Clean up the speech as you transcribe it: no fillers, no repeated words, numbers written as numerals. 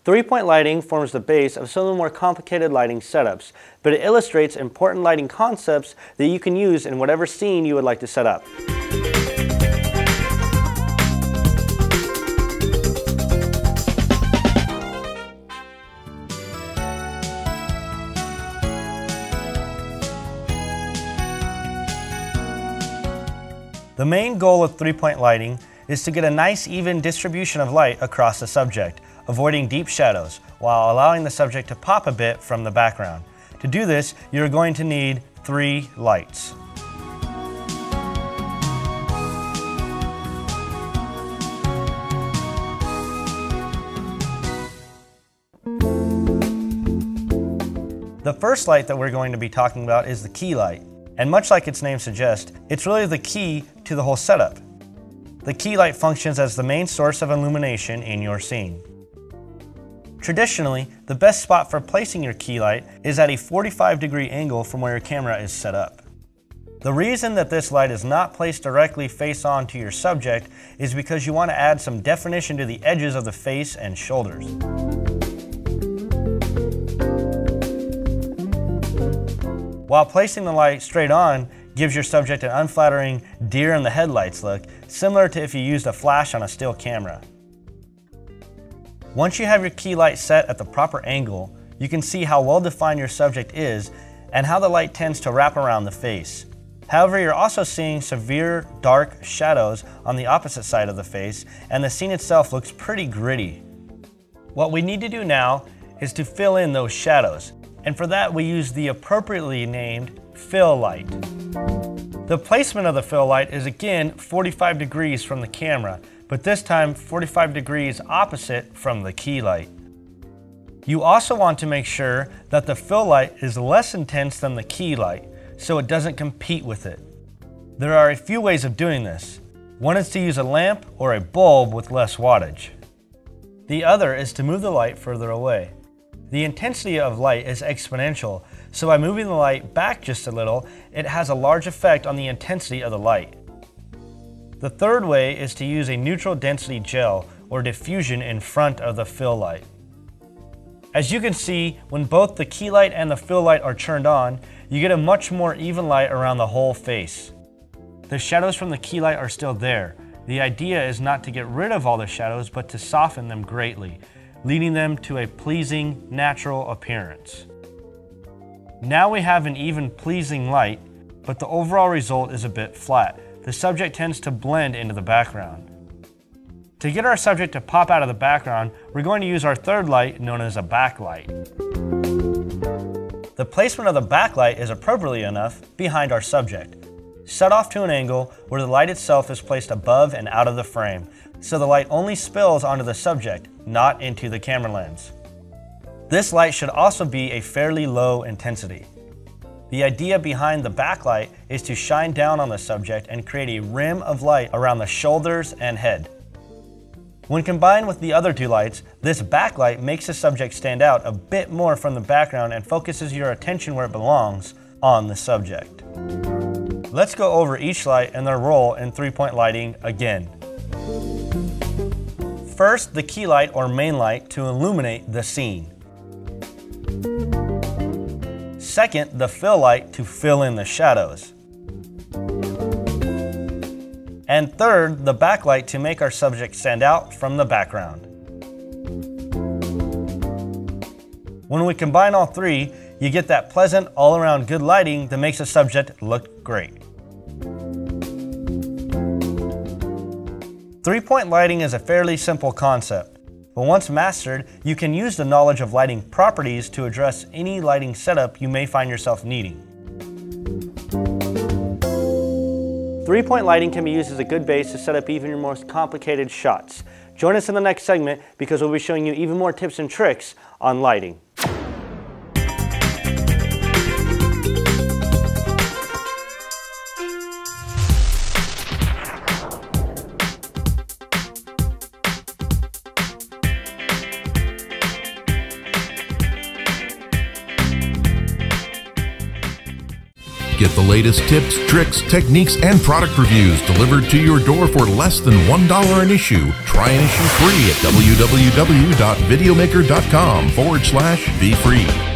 Three-point lighting forms the base of some of the more complicated lighting setups, but it illustrates important lighting concepts that you can use in whatever scene you would like to set up. The main goal of three-point lighting is to get a nice even distribution of light across the subject, avoiding deep shadows, while allowing the subject to pop a bit from the background. To do this, you're going to need 3 lights. The first light that we're going to be talking about is the key light. And much like its name suggests, it's really the key to the whole setup. The key light functions as the main source of illumination in your scene. Traditionally, the best spot for placing your key light is at a 45-degree angle from where your camera is set up. The reason that this light is not placed directly face on to your subject is because you want to add some definition to the edges of the face and shoulders. While placing the light straight on gives your subject an unflattering deer in the headlights look, similar to if you used a flash on a still camera. Once you have your key light set at the proper angle, you can see how well defined your subject is and how the light tends to wrap around the face. However, you're also seeing severe dark shadows on the opposite side of the face, and the scene itself looks pretty gritty. What we need to do now is to fill in those shadows. And for that, we use the appropriately named fill light. The placement of the fill light is again 45 degrees from the camera, but this time 45 degrees opposite from the key light. You also want to make sure that the fill light is less intense than the key light, so it doesn't compete with it. There are a few ways of doing this. One is to use a lamp or a bulb with less wattage. The other is to move the light further away. The intensity of light is exponential, so by moving the light back just a little, it has a large effect on the intensity of the light. The third way is to use a neutral density gel or diffusion in front of the fill light. As you can see, when both the key light and the fill light are turned on, you get a much more even light around the whole face. The shadows from the key light are still there. The idea is not to get rid of all the shadows, but to soften them greatly, leading them to a pleasing, natural appearance. Now we have an even pleasing light, but the overall result is a bit flat. The subject tends to blend into the background. To get our subject to pop out of the background, we're going to use our third light, known as a backlight. The placement of the backlight is appropriately enough behind our subject, set off to an angle where the light itself is placed above and out of the frame, so the light only spills onto the subject, not into the camera lens. This light should also be a fairly low intensity. The idea behind the backlight is to shine down on the subject and create a rim of light around the shoulders and head. When combined with the other 2 lights, this backlight makes the subject stand out a bit more from the background and focuses your attention where it belongs, on the subject. Let's go over each light and their role in three-point lighting again. First, the key light or main light to illuminate the scene. Second, the fill light to fill in the shadows. And third, the backlight to make our subject stand out from the background. When we combine all 3, you get that pleasant, all-around good lighting that makes the subject look great. Three-point lighting is a fairly simple concept, but once mastered, you can use the knowledge of lighting properties to address any lighting setup you may find yourself needing. Three-point lighting can be used as a good base to set up even your most complicated shots. Join us in the next segment because we'll be showing you even more tips and tricks on lighting. Get the latest tips, tricks, techniques, and product reviews delivered to your door for less than $1 an issue. Try an issue free at www.videomaker.com/be free.